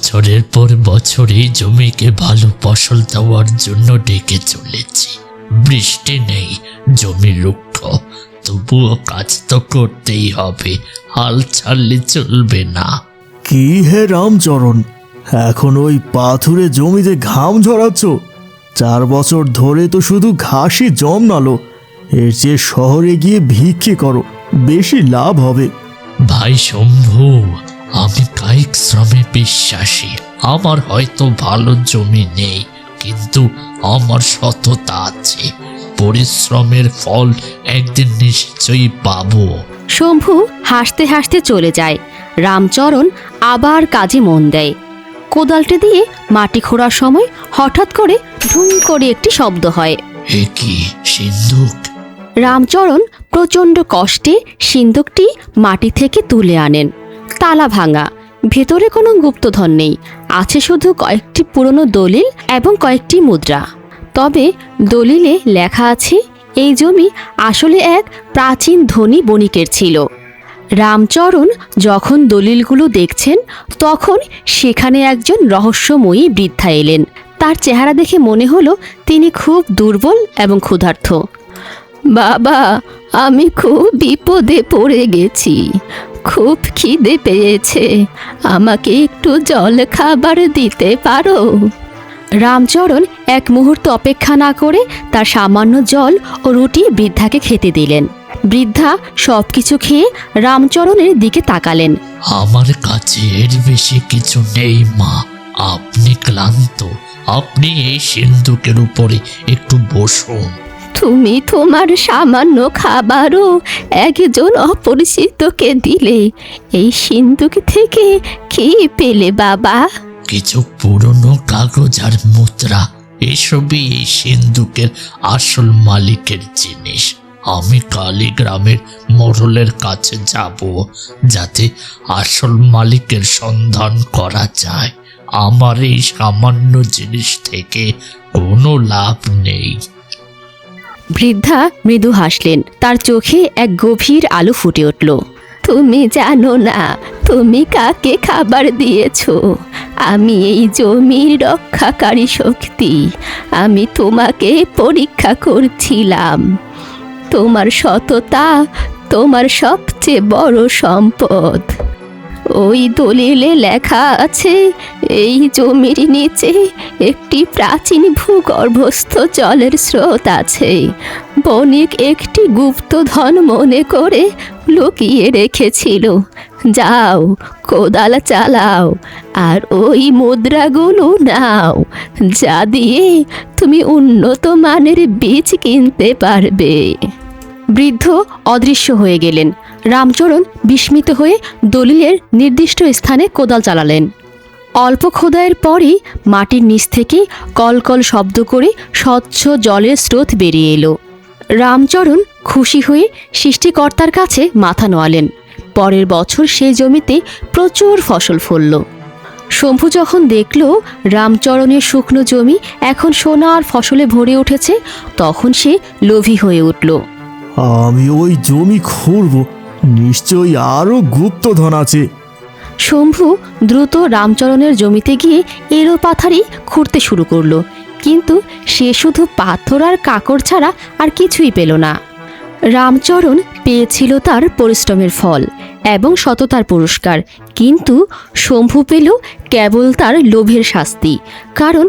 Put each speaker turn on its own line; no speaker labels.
বছরের পর বছর এই জমিকে ভালো ফসল দেওয়ার জন্য ডেকে চলেছি। বৃষ্টি নেই, জমি রুক্ষ, তবুও কাজ তো করতেই হবে, হাল ছাড়লে চলবে না।
কি হে রামচরণ, এখন ওই পাথুরে জমিতে ঘাম ঝরাচ্ছ? 4 বছর ধরে তো শুধু ঘাসই জন্মালো। এর চেয়ে শহরে গিয়ে ভিক্ষে করো, বেশি লাভ হবে।
ভাই শম্ভু, আমি কায়িক শ্রমে বিশ্বাসী। আমার হয়তো ভালো জমি নেই, কিন্তু আমার সততা আছে। পরিশ্রমের ফল একদিন নিশ্চয়ই পাবো।
শম্ভু হাসতে হাসতে চলে যায়। রামচরণ আবার কাজে মন দেয়। কোদালটি দিয়ে মাটি খোঁড়ার সময় হঠাৎ করে ঢুম করে একটি শব্দ হয়।
এ কি সিন্ধুক?
রামচরণ প্রচণ্ড কষ্টে সিন্দুকটি মাটি থেকে তুলে আনেন। তালা ভাঙা, ভেতরে কোনো গুপ্তধন নেই, আছে শুধু কয়েকটি পুরনো দলিল এবং কয়েকটি মুদ্রা। তবে দলিলে লেখা আছে এই জমি আসলে এক প্রাচীন ধনী বণিকের ছিল। রামচরণ যখন দলিলগুলো দেখছেন তখন সেখানে একজন রহস্যময়ী বৃদ্ধা এলেন। তার চেহারা দেখে মনে হলো তিনি খুব দুর্বল এবং ক্ষুধার্ত। বাবা, আমি খুব বিপদে পড়ে গেছি, খুব খিদে পেয়েছে, আমাকে একটু জল খাবার দিতে পারো? রামচরণ এক মুহূর্ত অপেক্ষা না করে তার সামান্য জল ও রুটি বৃদ্ধাকে খেতে দিলেন। বৃদ্ধা সবকিছু খেয়ে রামচরণের দিকে তাকালেন।
আমার কাছে এর বেশি কিছু নেই মা, আপনি ক্লান্ত, আপনি এই সিন্ধুকের উপরে একটু বসুন।
তুমি তোমার সামান্য খাবারও একজন অপরিচিতকে দিলে, এই সিন্ধুক থেকে কি পেলে বাবা?
কিছু পুরনো কাগজ আর মুদ্রা, এসবই এই সিন্ধুকের আসল মালিকের জিনিস। আমি কালীগ্রামের মোড়লের কাছে যাব, যাতে আসল মালিকের সন্ধান করা যায়। আমার এই সামান্য জিনিস থেকে কোনো লাভ নেই।
বৃদ্ধা মৃদু হাসলেন। তার চোখে এক গভীর আলো ফুটে উঠল। তুমি জানো না তুমি কাকে খাবার দিয়েছ? আমি এই জমির রক্ষাকারী শক্তি। আমি তোমাকে পরীক্ষা করছিলাম। তোমার সততা তোমার সবচেয়ে বড় সম্পদ। ওই দলিলে লেখা আছে এই জমির নিচে একটি প্রাচীন ভূগর্ভস্থ জলের স্রোত আছে। বণিক একটি গুপ্তধন মনে করে লুকিয়ে রেখেছিল। যাও, কোদাল চালাও আর ওই মুদ্রাগুলো নাও, যা দিয়ে তুমি উন্নত মানের বীজ কিনতে পারবে। বৃদ্ধ অদৃশ্য হয়ে গেলেন। রামচরণ বিস্মিত হয়ে দলিলের নির্দিষ্ট স্থানে কোদাল চালালেন। অল্প খোদাইয়ের পরই মাটির নিচ থেকে কলকল শব্দ করে স্বচ্ছ জলের স্রোত বেরিয়ে এলো। রামচরণ খুশি হয়ে সৃষ্টিকর্তার কাছে মাথা নোয়ালেন। পরের বছর সেই জমিতে প্রচুর ফসল ফলল। শম্ভু যখন দেখল রামচরণের শুকনো জমি এখন সোনার ফসলে ভরে উঠেছে, তখন সে লোভী হয়ে উঠল।
আমি ওই জমি খুঁড়ব, নিশ্চয়ই আরো গুপ্তধন আছে।
শম্ভু দ্রুত রামচরণের জমিতে গিয়ে এলো পাথারি খুঁড়তে শুরু করলো, কিন্তু সে শুধু পাথর আর কাকড় ছাড়া আর কিছুই পেল না। রামচরণ পেয়েছিল তার পরিশ্রমের ফল এবং সততার পুরস্কার, কিন্তু শম্ভু পেল কেবল তার লোভের শাস্তি। কারণ